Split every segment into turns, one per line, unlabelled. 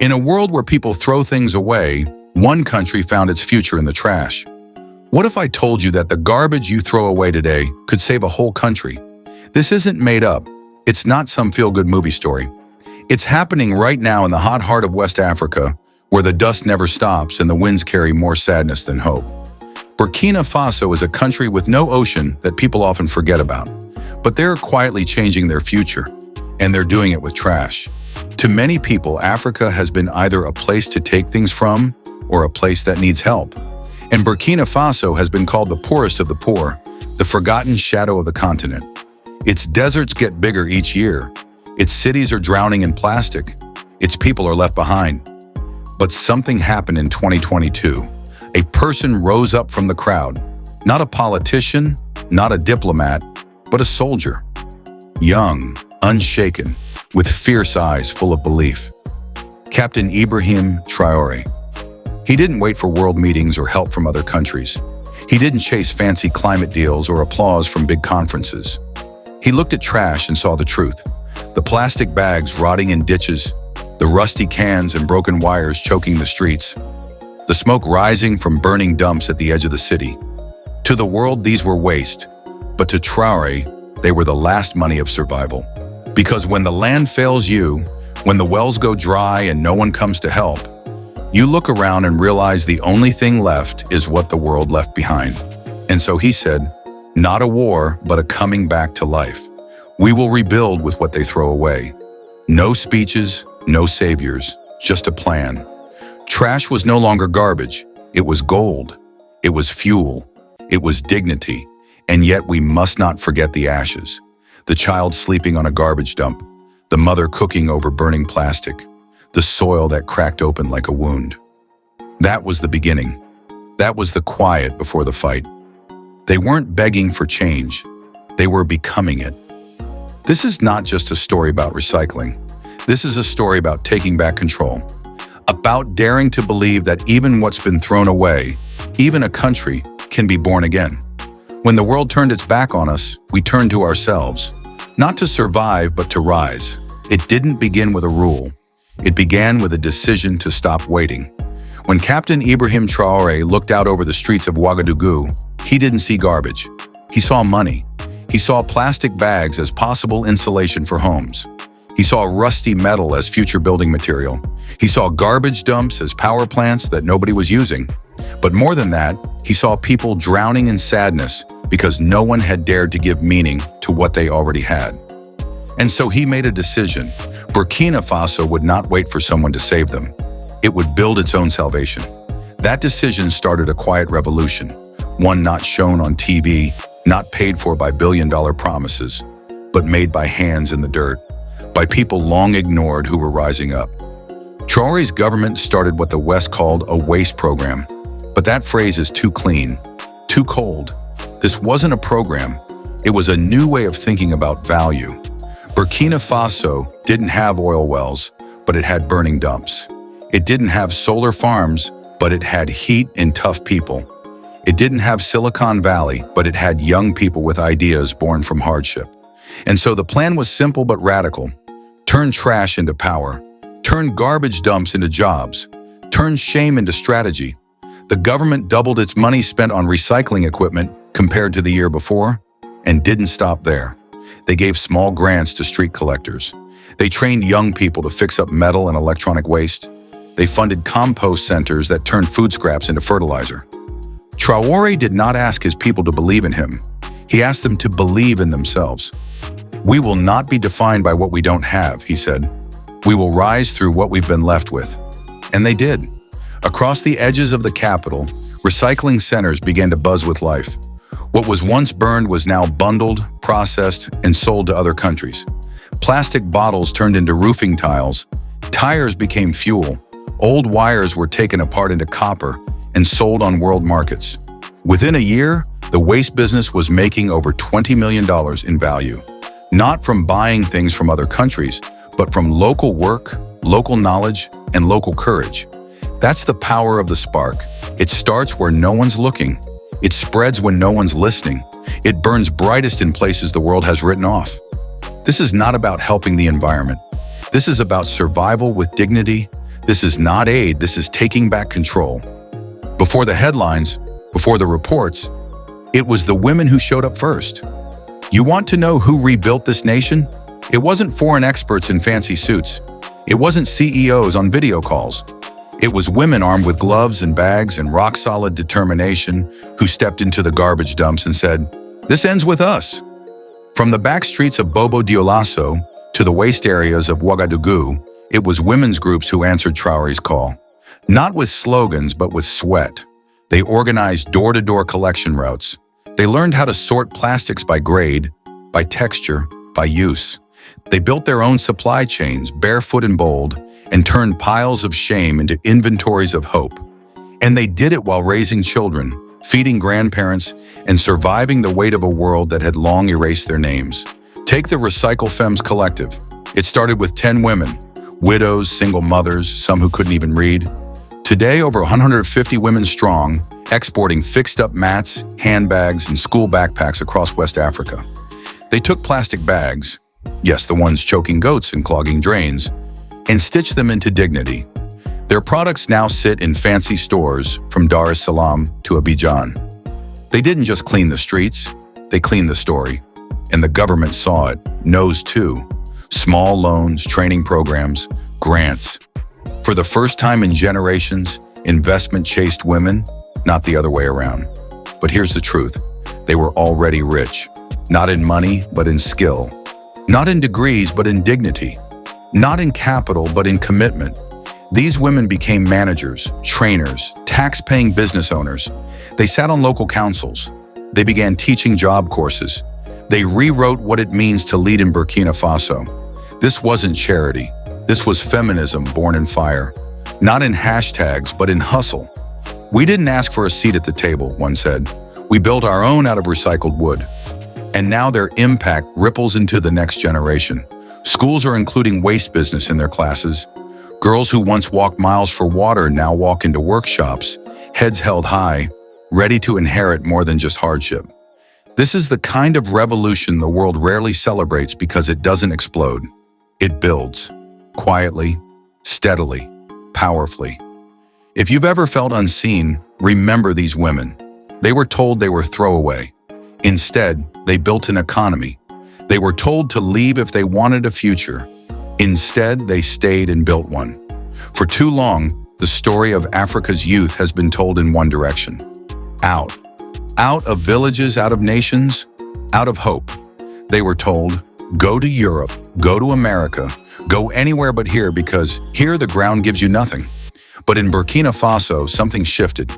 In a world where people throw things away, one country found its future in the trash. What if I told you that the garbage you throw away today could save a whole country? This isn't made up. It's not some feel-good movie story. It's happening right now in the hot heart of West Africa, where the dust never stops and the winds carry more sadness than hope. Burkina Faso is a country with no ocean that people often forget about. But they're quietly changing their future, and they're doing it with trash. To many people, Africa has been either a place to take things from or a place that needs help. And Burkina Faso has been called the poorest of the poor, the forgotten shadow of the continent. Its deserts get bigger each year. Its cities are drowning in plastic. Its people are left behind. But something happened in 2022. A person rose up from the crowd. Not a politician, not a diplomat, but a soldier. Young, unshaken, with fierce eyes full of belief. Captain Ibrahim Traoré. He didn't wait for world meetings or help from other countries. He didn't chase fancy climate deals or applause from big conferences. He looked at trash and saw the truth. The plastic bags rotting in ditches, the rusty cans and broken wires choking the streets, the smoke rising from burning dumps at the edge of the city. To the world, these were waste, but to Traoré, they were the last money of survival. Because when the land fails you, when the wells go dry and no one comes to help, you look around and realize the only thing left is what the world left behind. And so he said, not a war, but a coming back to life. We will rebuild with what they throw away. No speeches, no saviors, just a plan. Trash was no longer garbage. It was gold. It was fuel. It was dignity. And yet we must not forget the ashes. The child sleeping on a garbage dump, the mother cooking over burning plastic, the soil that cracked open like a wound. That was the beginning. That was the quiet before the fight. They weren't begging for change. They were becoming it. This is not just a story about recycling. This is a story about taking back control, about daring to believe that even what's been thrown away, even a country, can be born again. When the world turned its back on us, we turned to ourselves, not to survive, but to rise. It didn't begin with a rule. It began with a decision to stop waiting. When Captain Ibrahim Traoré looked out over the streets of Ouagadougou, he didn't see garbage. He saw money. He saw plastic bags as possible insulation for homes. He saw rusty metal as future building material. He saw garbage dumps as power plants that nobody was using. But more than that, he saw people drowning in sadness because no one had dared to give meaning to what they already had. And so he made a decision. Burkina Faso would not wait for someone to save them. It would build its own salvation. That decision started a quiet revolution, one not shown on TV, not paid for by billion-dollar promises, but made by hands in the dirt, by people long ignored who were rising up. Traoré's government started what the West called a waste program, but that phrase is too clean, too cold. This wasn't a program. It was a new way of thinking about value. Burkina Faso didn't have oil wells, but it had burning dumps. It didn't have solar farms, but it had heat and tough people. It didn't have Silicon Valley, but it had young people with ideas born from hardship. And so the plan was simple but radical. Turn trash into power. Turn garbage dumps into jobs. Turn shame into strategy. The government doubled its money spent on recycling equipment compared to the year before, and didn't stop there. They gave small grants to street collectors. They trained young people to fix up metal and electronic waste. They funded compost centers that turned food scraps into fertilizer. Traoré did not ask his people to believe in him. He asked them to believe in themselves. We will not be defined by what we don't have, he said. We will rise through what we've been left with. And they did. Across the edges of the capital, recycling centers began to buzz with life. What was once burned was now bundled, processed, and sold to other countries. Plastic bottles turned into roofing tiles. Tires became fuel. Old wires were taken apart into copper and sold on world markets. Within a year, the waste business was making over $20 million in value. Not from buying things from other countries, but from local work, local knowledge, and local courage. That's the power of the spark. It starts where no one's looking. It spreads when no one's listening. It burns brightest in places the world has written off. This is not about helping the environment. This is about survival with dignity. This is not aid, this is taking back control. Before the headlines, before the reports, it was the women who showed up first. You want to know who rebuilt this nation? It wasn't foreign experts in fancy suits. It wasn't CEOs on video calls. It was women armed with gloves and bags and rock-solid determination who stepped into the garbage dumps and said, "This ends with us." From the back streets of Bobo Dioulasso to the waste areas of Ouagadougou, it was women's groups who answered Traoré's call. Not with slogans, but with sweat. They organized door-to-door collection routes. They learned how to sort plastics by grade, by texture, by use. They built their own supply chains, barefoot and bold, and turned piles of shame into inventories of hope. And they did it while raising children, feeding grandparents, and surviving the weight of a world that had long erased their names. Take the Recycle Femmes Collective. It started with 10 women, widows, single mothers, some who couldn't even read. Today, over 150 women strong, exporting fixed-up mats, handbags, and school backpacks across West Africa. They took plastic bags, yes, the ones choking goats and clogging drains, and stitched them into dignity. Their products now sit in fancy stores from Dar es Salaam to Abidjan. They didn't just clean the streets, they cleaned the story. And the government saw it, knows too. Small loans, training programs, grants. For the first time in generations, investment chased women, not the other way around. But here's the truth. They were already rich. Not in money, but in skill. Not in degrees, but in dignity. Not in capital, but in commitment. These women became managers, trainers, tax-paying business owners. They sat on local councils. They began teaching job courses. They rewrote what it means to lead in Burkina Faso. This wasn't charity. This was feminism born in fire. Not in hashtags, but in hustle. "We didn't ask for a seat at the table," one said. "We built our own out of recycled wood." And now their impact ripples into the next generation. Schools are including waste business in their classes. Girls who once walked miles for water now walk into workshops, heads held high, ready to inherit more than just hardship. This is the kind of revolution the world rarely celebrates because it doesn't explode. It builds. Quietly, steadily, powerfully. If you've ever felt unseen, remember these women. They were told they were throwaway. Instead, they built an economy. They were told to leave if they wanted a future. Instead, they stayed and built one. For too long, the story of Africa's youth has been told in one direction. Out. Out of villages, out of nations, out of hope. They were told, go to Europe, go to America, go anywhere but here because here the ground gives you nothing. But in Burkina Faso, something shifted.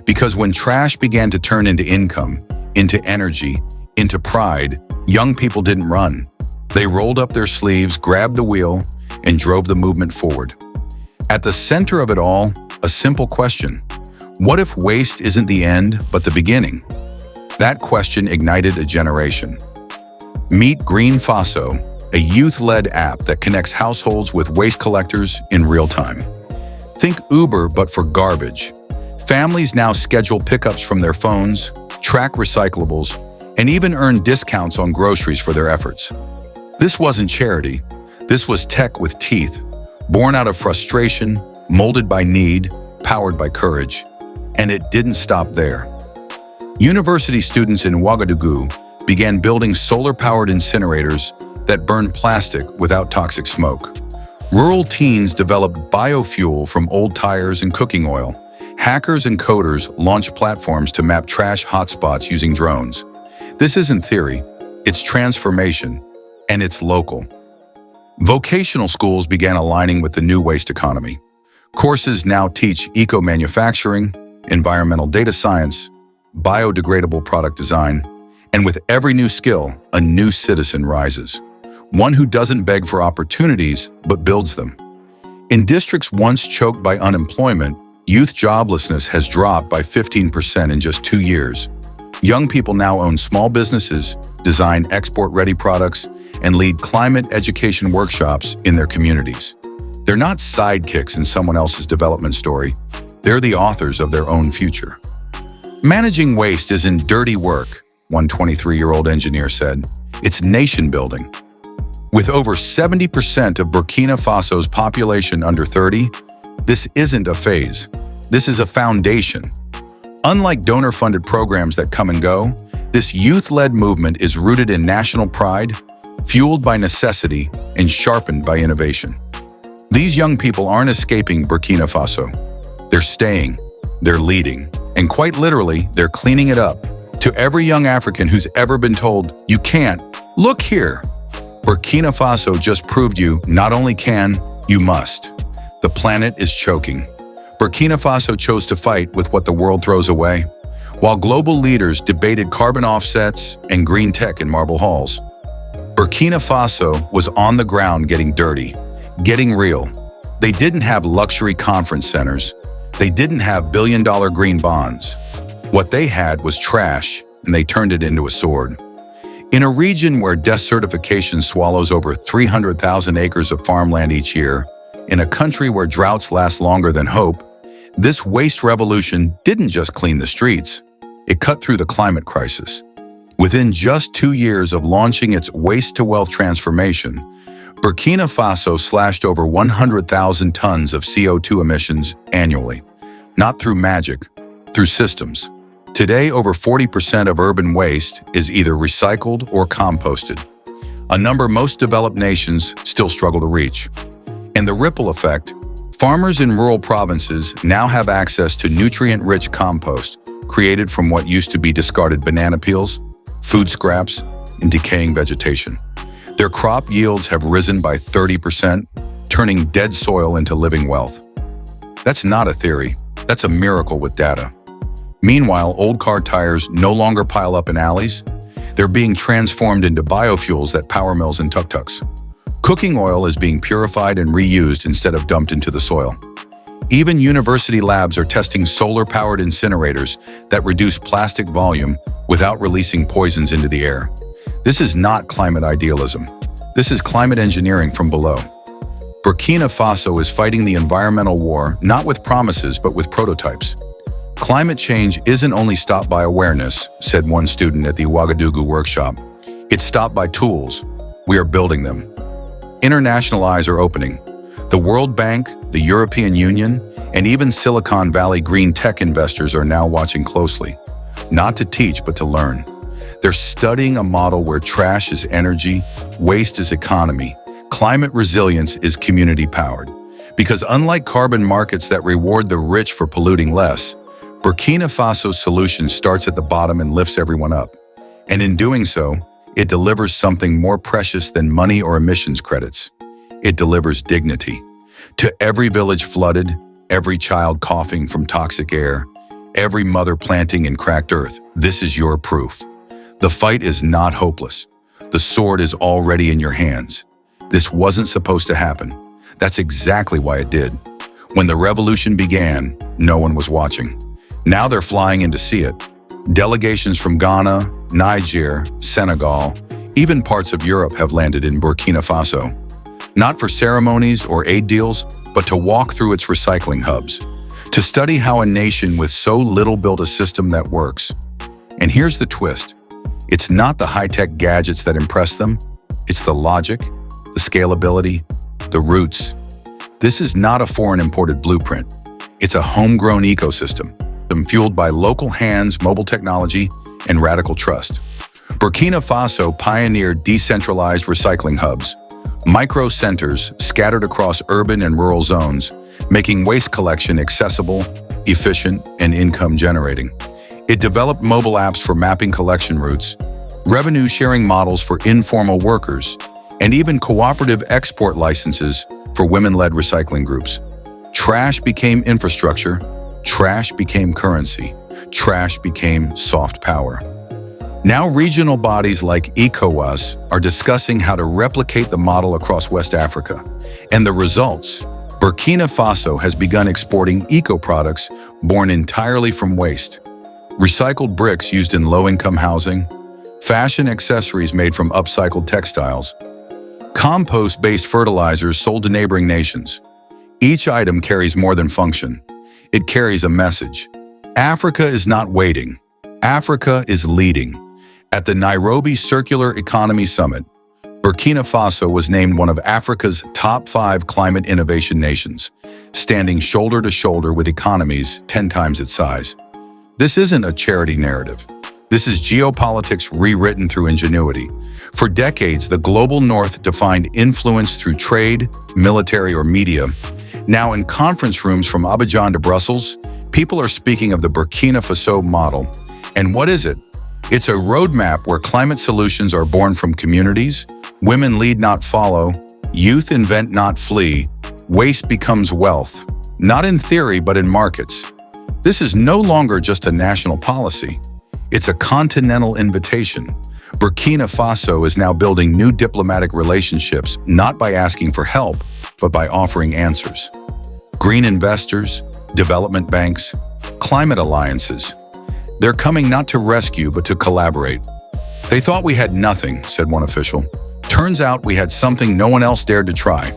Because when trash began to turn into income, into energy, into pride, young people didn't run. They rolled up their sleeves, grabbed the wheel, and drove the movement forward. At the center of it all, a simple question. What if waste isn't the end, but the beginning? That question ignited a generation. Meet Green Faso, a youth-led app that connects households with waste collectors in real time. Think Uber, but for garbage. Families now schedule pickups from their phones, track recyclables, and even earn discounts on groceries for their efforts. This wasn't charity. This was tech with teeth, born out of frustration, molded by need, powered by courage. And it didn't stop there. University students in Ouagadougou began building solar-powered incinerators that burned plastic without toxic smoke. Rural teens developed biofuel from old tires and cooking oil. Hackers and coders launched platforms to map trash hotspots using drones. This isn't theory, it's transformation, and it's local. Vocational schools began aligning with the new waste economy. Courses now teach eco-manufacturing, environmental data science, biodegradable product design, and with every new skill, a new citizen rises. One who doesn't beg for opportunities, but builds them. In districts once choked by unemployment, youth joblessness has dropped by 15% in just 2 years. Young people now own small businesses, design export-ready products, and lead climate education workshops in their communities. They're not sidekicks in someone else's development story. They're the authors of their own future. Managing waste isn't dirty work, one 23-year-old engineer said. It's nation building. With over 70% of Burkina Faso's population under 30, This isn't a phase. This is a foundation. Unlike donor-funded programs that come and go, this youth-led movement is rooted in national pride, fueled by necessity, and sharpened by innovation. These young people aren't escaping Burkina Faso. They're staying, they're leading, and quite literally, they're cleaning it up. To every young African who's ever been told, you can't, look here. Burkina Faso just proved you not only can, you must. The planet is choking. Burkina Faso chose to fight with what the world throws away, while global leaders debated carbon offsets and green tech in marble halls. Burkina Faso was on the ground getting dirty, getting real. They didn't have luxury conference centers. They didn't have billion-dollar green bonds. What they had was trash, and they turned it into a sword. In a region where desertification swallows over 300,000 acres of farmland each year, in a country where droughts last longer than hope, this waste revolution didn't just clean the streets, it cut through the climate crisis. Within just 2 years of launching its waste-to-wealth transformation, Burkina Faso slashed over 100,000 tons of CO2 emissions annually. Not through magic, through systems. Today, over 40% of urban waste is either recycled or composted, a number most developed nations still struggle to reach. And the ripple effect, farmers in rural provinces now have access to nutrient-rich compost created from what used to be discarded banana peels, food scraps, and decaying vegetation. Their crop yields have risen by 30%, turning dead soil into living wealth. That's not a theory, that's a miracle with data. Meanwhile, old car tires no longer pile up in alleys. They're being transformed into biofuels that power mills and tuk-tuks. Cooking oil is being purified and reused instead of dumped into the soil. Even university labs are testing solar-powered incinerators that reduce plastic volume without releasing poisons into the air. This is not climate idealism. This is climate engineering from below. Burkina Faso is fighting the environmental war not with promises but with prototypes. Climate change isn't only stopped by awareness, said one student at the Ouagadougou workshop. It's stopped by tools. We are building them. International eyes are opening. The World Bank, the European Union, and even Silicon Valley green tech investors are now watching closely. Not to teach, but to learn. They're studying a model where trash is energy, waste is economy, climate resilience is community-powered. Because unlike carbon markets that reward the rich for polluting less, Burkina Faso's solution starts at the bottom and lifts everyone up. And in doing so, it delivers something more precious than money or emissions credits. It delivers dignity. To every village flooded, every child coughing from toxic air, every mother planting in cracked earth, this is your proof. The fight is not hopeless. The sword is already in your hands. This wasn't supposed to happen. That's exactly why it did. When the revolution began, no one was watching. Now they're flying in to see it. Delegations from Ghana, Niger, Senegal, even parts of Europe have landed in Burkina Faso. Not for ceremonies or aid deals, but to walk through its recycling hubs. To study how a nation with so little built a system that works. And here's the twist. It's not the high-tech gadgets that impress them. It's the logic, the scalability, the roots. This is not a foreign imported blueprint. It's a homegrown ecosystem, fueled by local hands, mobile technology, and radical trust. Burkina Faso pioneered decentralized recycling hubs, micro centers scattered across urban and rural zones, making waste collection accessible, efficient, and income-generating. It developed mobile apps for mapping collection routes, revenue-sharing models for informal workers, and even cooperative export licenses for women-led recycling groups. Trash became infrastructure, trash became currency, trash became soft power. Now regional bodies like ECOWAS are discussing how to replicate the model across West Africa. And the results? Burkina Faso has begun exporting eco-products born entirely from waste. Recycled bricks used in low-income housing, fashion accessories made from upcycled textiles, compost-based fertilizers sold to neighboring nations. Each item carries more than function. It carries a message. Africa is not waiting. Africa is leading. At the Nairobi Circular Economy Summit, Burkina Faso was named one of Africa's top 5 climate innovation nations, standing shoulder to shoulder with economies 10 times its size. This isn't a charity narrative. This is geopolitics rewritten through ingenuity. For decades, the global north defined influence through trade, military, or media. Now, in conference rooms from Abidjan to Brussels, people are speaking of the Burkina Faso model. And what is it? It's a roadmap where climate solutions are born from communities, women lead not follow, youth invent not flee, waste becomes wealth, not in theory but in markets. This is no longer just a national policy. It's a continental invitation. Burkina Faso is now building new diplomatic relationships, not by asking for help, but by offering answers. Green investors, development banks, climate alliances. They're coming not to rescue, but to collaborate. They thought we had nothing, said one official. Turns out we had something no one else dared to try.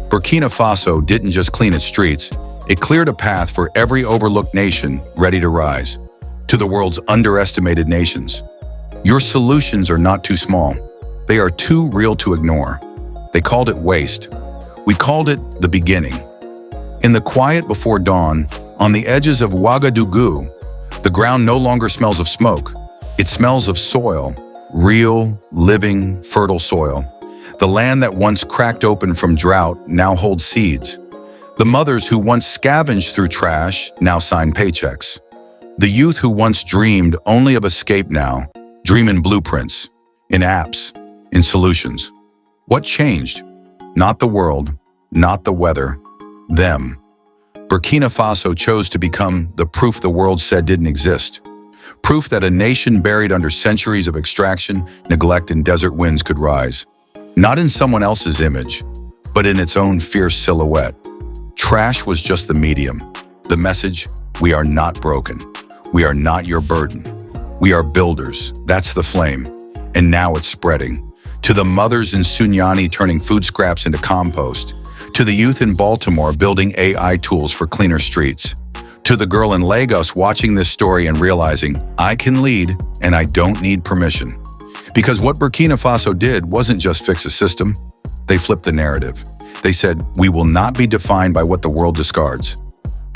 Burkina Faso didn't just clean its streets, it cleared a path for every overlooked nation ready to rise. To the world's underestimated nations. Your solutions are not too small. They are too real to ignore. They called it waste. We called it the beginning. In the quiet before dawn, on the edges of Ouagadougou, the ground no longer smells of smoke. It smells of soil, real, living, fertile soil. The land that once cracked open from drought now holds seeds. The mothers who once scavenged through trash now sign paychecks. The youth who once dreamed only of escape now dream in blueprints, in apps, in solutions. What changed? Not the world, not the weather, them. Burkina Faso chose to become the proof the world said didn't exist. Proof that a nation buried under centuries of extraction, neglect, and desert winds could rise. Not in someone else's image, but in its own fierce silhouette. Trash was just the medium. The message, we are not broken. We are not your burden. We are builders. That's the flame. And now it's spreading. To the mothers in Sunyani turning food scraps into compost. To the youth in Baltimore building AI tools for cleaner streets. To the girl in Lagos watching this story and realizing, I can lead and I don't need permission. Because what Burkina Faso did wasn't just fix a system. They flipped the narrative. They said, we will not be defined by what the world discards.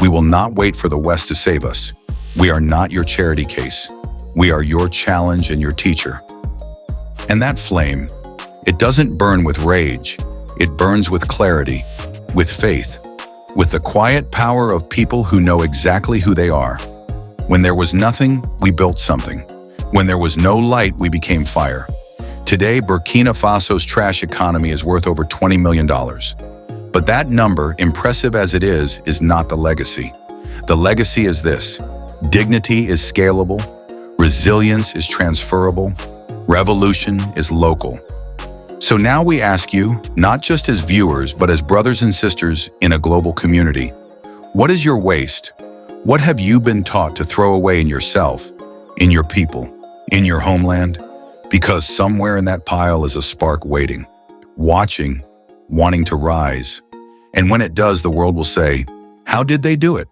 We will not wait for the West to save us. We are not your charity case. We are your challenge and your teacher. And that flame, it doesn't burn with rage. It burns with clarity, with faith, with the quiet power of people who know exactly who they are. When there was nothing, we built something. When there was no light, we became fire. Today, Burkina Faso's trash economy is worth over $20 million. But that number, impressive as it is not the legacy. The legacy is this: dignity is scalable, resilience is transferable, revolution is local. So now we ask you, not just as viewers, but as brothers and sisters in a global community, what is your waste? What have you been taught to throw away in yourself, in your people, in your homeland? Because somewhere in that pile is a spark waiting, watching, wanting to rise. And when it does, the world will say, how did they do it?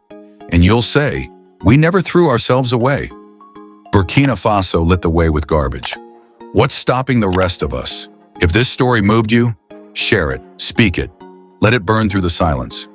And you'll say, we never threw ourselves away. Burkina Faso lit the way with garbage. What's stopping the rest of us? If this story moved you, share it, speak it, let it burn through the silence.